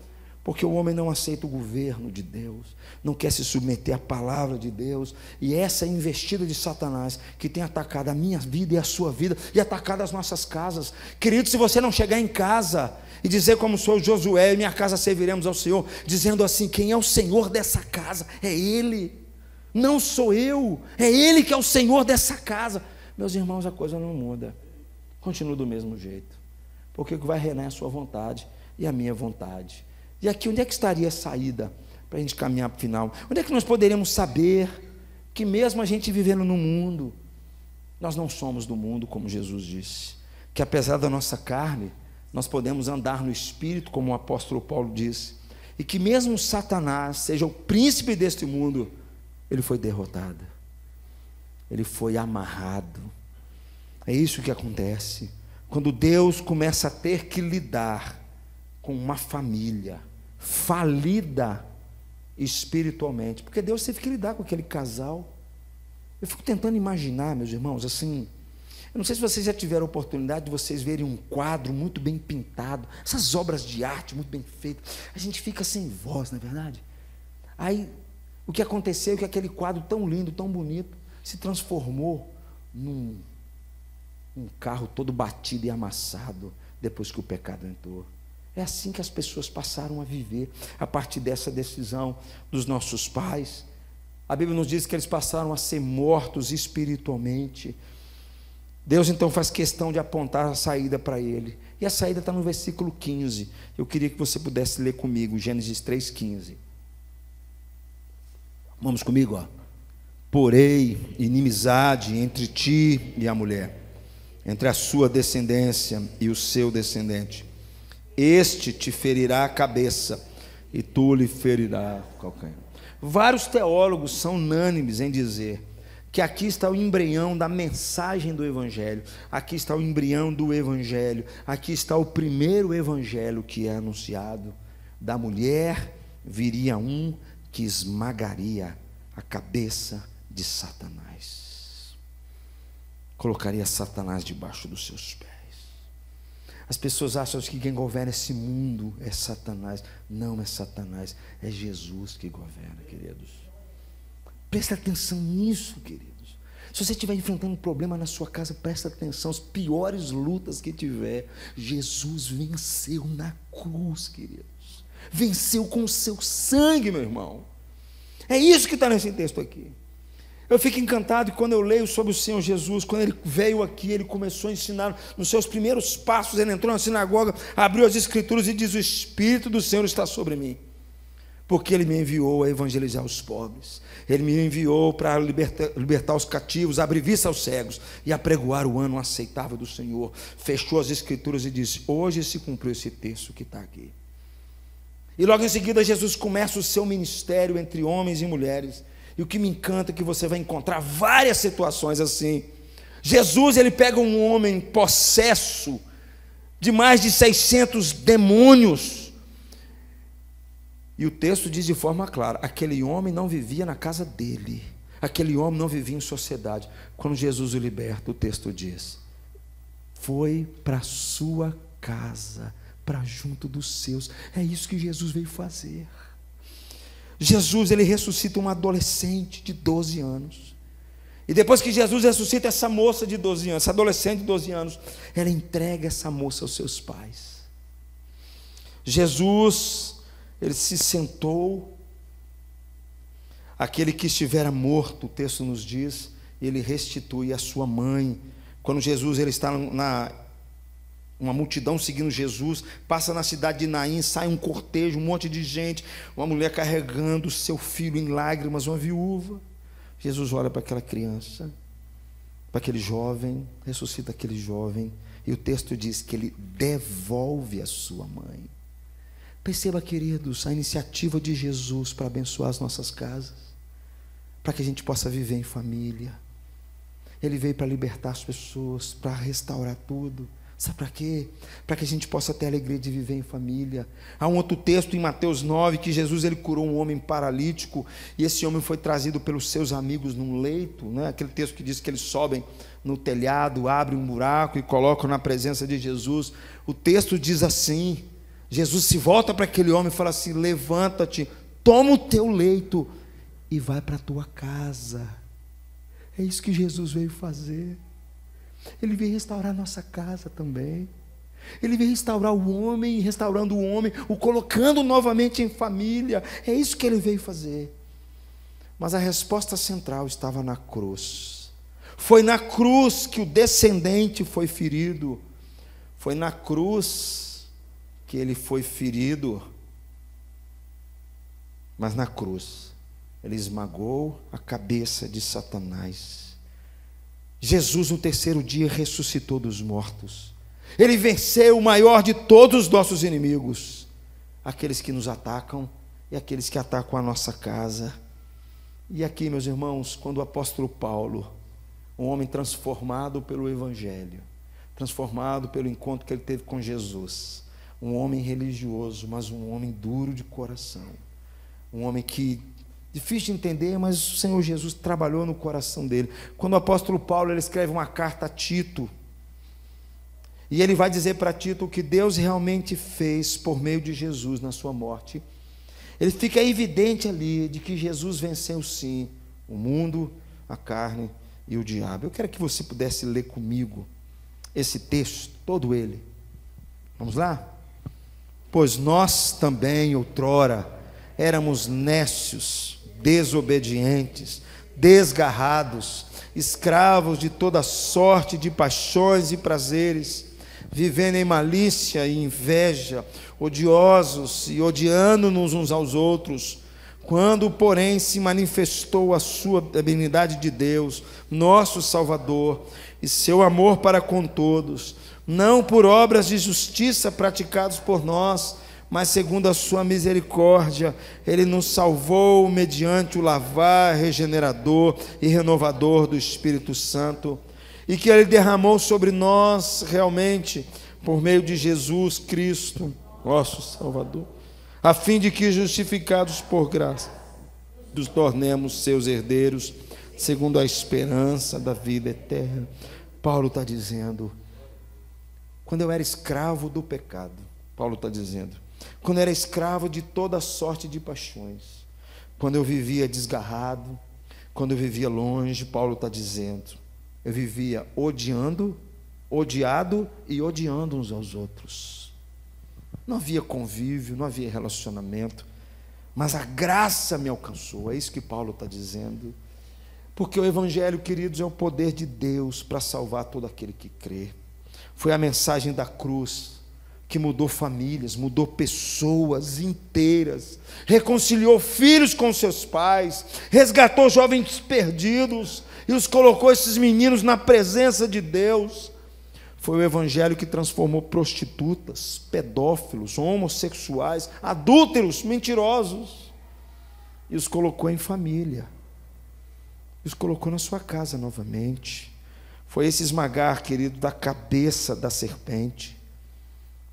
Porque o homem não aceita o governo de Deus, não quer se submeter à palavra de Deus, e essa é a investida de Satanás, que tem atacado a minha vida e a sua vida, e atacado as nossas casas. Querido, se você não chegar em casa e dizer como sou Josué, em minha casa serviremos ao Senhor, dizendo assim: quem é o Senhor dessa casa? É Ele, não sou eu, é Ele que é o Senhor dessa casa. Meus irmãos, a coisa não muda, continua do mesmo jeito, porque o que vai reinar é a sua vontade e a minha vontade. E aqui, onde é que estaria a saída para a gente caminhar para o final? Onde é que nós poderíamos saber que mesmo a gente vivendo no mundo, nós não somos do mundo, como Jesus disse, que apesar da nossa carne, nós podemos andar no Espírito, como o apóstolo Paulo disse, e que mesmo Satanás seja o príncipe deste mundo, ele foi derrotado, ele foi amarrado. É isso que acontece quando Deus começa a ter que lidar com uma família falida espiritualmente, porque Deus teve que lidar com aquele casal. Eu fico tentando imaginar, meus irmãos, assim, eu não sei se vocês já tiveram a oportunidade de vocês verem um quadro muito bem pintado, essas obras de arte muito bem feitas, a gente fica sem voz, não é verdade? Aí, o que aconteceu é que aquele quadro tão lindo, tão bonito, se transformou num carro todo batido e amassado, depois que o pecado entrou. É assim que as pessoas passaram a viver, a partir dessa decisão dos nossos pais. A Bíblia nos diz que eles passaram a ser mortos espiritualmente. Deus então faz questão de apontar a saída para ele, e a saída está no versículo 15, eu queria que você pudesse ler comigo, Gênesis 3,15, vamos comigo, ó. Porém, inimizade entre ti e a mulher, entre a sua descendência e o seu descendente, este te ferirá a cabeça, e tu lhe ferirá o calcanhar. Vários teólogos são unânimes em dizer que aqui está o embrião da mensagem do Evangelho, aqui está o embrião do Evangelho, aqui está o primeiro Evangelho que é anunciado. Da mulher viria um que esmagaria a cabeça de Satanás, colocaria Satanás debaixo dos seus pés. As pessoas acham que quem governa esse mundo é Satanás. Não é Satanás, é Jesus que governa, queridos. Presta atenção nisso, queridos. Se você estiver enfrentando um problema na sua casa, presta atenção, as piores lutas que tiver, Jesus venceu na cruz, queridos. Venceu com o seu sangue, meu irmão. É isso que está nesse texto aqui. Eu fico encantado quando eu leio sobre o Senhor Jesus, quando Ele veio aqui, Ele começou a ensinar, nos seus primeiros passos, Ele entrou na sinagoga, abriu as Escrituras e diz: o Espírito do Senhor está sobre mim, porque Ele me enviou a evangelizar os pobres, Ele me enviou para libertar os cativos, abrir vista aos cegos e apregoar o ano aceitável do Senhor. Fechou as Escrituras e disse: hoje se cumpriu esse texto que está aqui. E logo em seguida Jesus começa o seu ministério entre homens e mulheres. E o que me encanta é que você vai encontrar várias situações assim. Jesus, ele pega um homem possesso de mais de 600 demônios. E o texto diz de forma clara: aquele homem não vivia na casa dele. Aquele homem não vivia em sociedade. Quando Jesus o liberta, o texto diz: foi para a sua casa, para junto dos seus. É isso que Jesus veio fazer. Jesus, ele ressuscita uma adolescente de 12 anos. E depois que Jesus ressuscita essa moça de 12 anos, essa adolescente de 12 anos, ela entrega essa moça aos seus pais. Jesus, ele se sentou. Aquele que estivera morto, o texto nos diz, ele restitui a sua mãe. Quando Jesus, ele está uma multidão seguindo Jesus, passa na cidade de Naim, sai um cortejo, um monte de gente, uma mulher carregando o seu filho em lágrimas, uma viúva. Jesus olha para aquela criança, para aquele jovem, ressuscita aquele jovem, e o texto diz que ele devolve a sua mãe. Perceba, queridos, a iniciativa de Jesus para abençoar as nossas casas, para que a gente possa viver em família. Ele veio para libertar as pessoas, para restaurar tudo. Sabe para quê? Para que a gente possa ter a alegria de viver em família. Há um outro texto em Mateus 9, que Jesus, ele curou um homem paralítico, e esse homem foi trazido pelos seus amigos num leito, né? Aquele texto que diz que eles sobem no telhado, abrem um buraco e colocam na presença de Jesus. O texto diz assim: Jesus se volta para aquele homem e fala assim: levanta-te, toma o teu leito e vai para a tua casa. É isso que Jesus veio fazer. Ele veio restaurar nossa casa também. Ele veio restaurar o homem, restaurando o homem, o colocando novamente em família. É isso que ele veio fazer. Mas a resposta central estava na cruz. Foi na cruz que o descendente foi ferido. Foi na cruz que ele foi ferido. Mas na cruz ele esmagou a cabeça de Satanás. Jesus, no terceiro dia, ressuscitou dos mortos. Ele venceu o maior de todos os nossos inimigos, aqueles que nos atacam e aqueles que atacam a nossa casa. E aqui, meus irmãos, quando o apóstolo Paulo, um homem transformado pelo Evangelho, transformado pelo encontro que ele teve com Jesus, um homem religioso, mas um homem duro de coração, um homem que difícil de entender, mas o Senhor Jesus trabalhou no coração dele. Quando o apóstolo Paulo, ele escreve uma carta a Tito, e ele vai dizer para Tito o que Deus realmente fez por meio de Jesus na sua morte. Ele fica evidente ali de que Jesus venceu sim o mundo, a carne e o diabo. Eu quero que você pudesse ler comigo esse texto, todo ele. Vamos lá? Pois nós também outrora éramos nécios, desobedientes, desgarrados, escravos de toda sorte de paixões e prazeres, vivendo em malícia e inveja, odiosos e odiando-nos uns aos outros. Quando, porém, se manifestou a sua benignidade de Deus, nosso Salvador, e seu amor para com todos, não por obras de justiça praticadas por nós, mas segundo a sua misericórdia, Ele nos salvou mediante o lavar regenerador e renovador do Espírito Santo, e que Ele derramou sobre nós realmente, por meio de Jesus Cristo, nosso Salvador, a fim de que, justificados por graça, nos tornemos seus herdeiros, segundo a esperança da vida eterna. Paulo está dizendo, quando eu era escravo do pecado, Paulo está dizendo, quando eu era escravo de toda sorte de paixões, quando eu vivia desgarrado, Quando eu vivia longe, Paulo está dizendo, eu vivia odiando, odiado e odiando uns aos outros. Não havia convívio, não havia relacionamento, mas a graça me alcançou. É isso que Paulo está dizendo. Porque o Evangelho, queridos, é o poder de Deus para salvar todo aquele que crê. Foi a mensagem da cruz que mudou famílias, mudou pessoas inteiras, reconciliou filhos com seus pais, resgatou jovens perdidos e os colocou, esses meninos, na presença de Deus. Foi o Evangelho que transformou prostitutas, pedófilos, homossexuais, adúlteros, mentirosos, e os colocou em família, e os colocou na sua casa novamente. Foi esse esmagar, querido, da cabeça da serpente,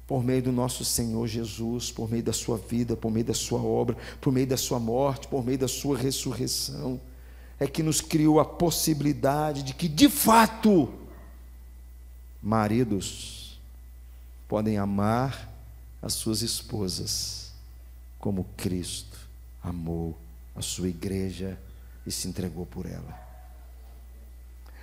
por meio do nosso Senhor Jesus, por meio da sua vida, por meio da sua obra, por meio da sua morte, por meio da sua ressurreição, é que nos criou a possibilidade de que, de fato, maridos podem amar as suas esposas como Cristo amou a sua igreja e se entregou por ela.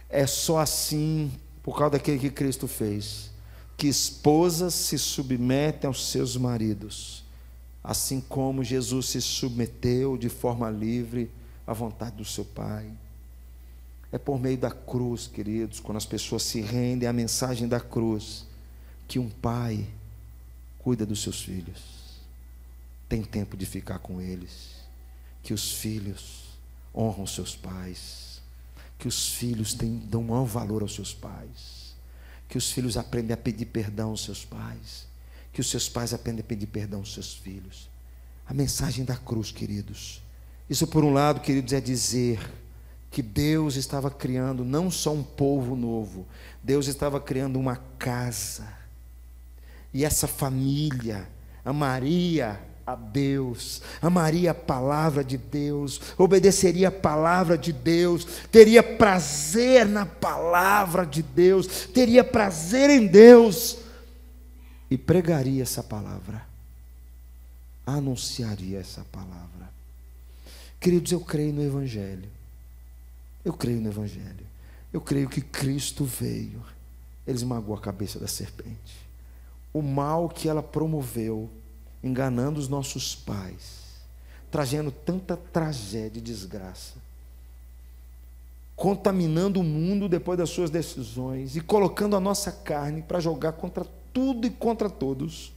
É só assim, por causa daquilo que Cristo fez, que esposas se submetem aos seus maridos, assim como Jesus se submeteu de forma livre à vontade do seu Pai. É por meio da cruz, queridos, quando as pessoas se rendem à mensagem da cruz, que um pai cuida dos seus filhos, tem tempo de ficar com eles, que os filhos honram seus pais, que os filhos dão maior valor aos seus pais, que os filhos aprendem a pedir perdão aos seus pais, que os seus pais aprendem a pedir perdão aos seus filhos. A mensagem da cruz, queridos, isso por um lado, queridos, é dizer que Deus estava criando não só um povo novo, Deus estava criando uma casa, e essa família amaria a Deus, amaria a palavra de Deus, obedeceria a palavra de Deus, teria prazer na palavra de Deus, teria prazer em Deus, e pregaria essa palavra, anunciaria essa palavra. Queridos, eu creio no Evangelho, eu creio no Evangelho, eu creio que Cristo veio, Ele esmagou a cabeça da serpente, o mal que ela promoveu, enganando os nossos pais, trazendo tanta tragédia e desgraça, contaminando o mundo depois das suas decisões e colocando a nossa carne para jogar contra tudo e contra todos.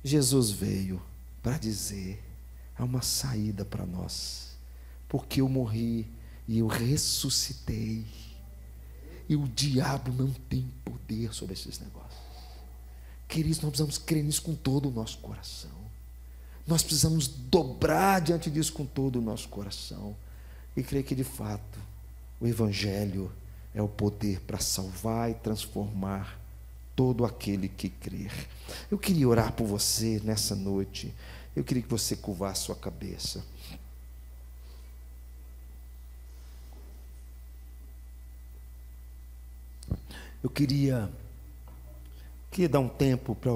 Jesus veio para dizer: há uma saída para nós, porque eu morri e eu ressuscitei, e o diabo não tem poder sobre esses negócios. Queridos, nós precisamos crer nisso com todo o nosso coração. Nós precisamos dobrar diante disso com todo o nosso coração e crer que, de fato, o Evangelho é o poder para salvar e transformar todo aquele que crer. Eu queria orar por você nessa noite. Eu queria que você curvasse sua cabeça. Eu queria dar um tempo para orar.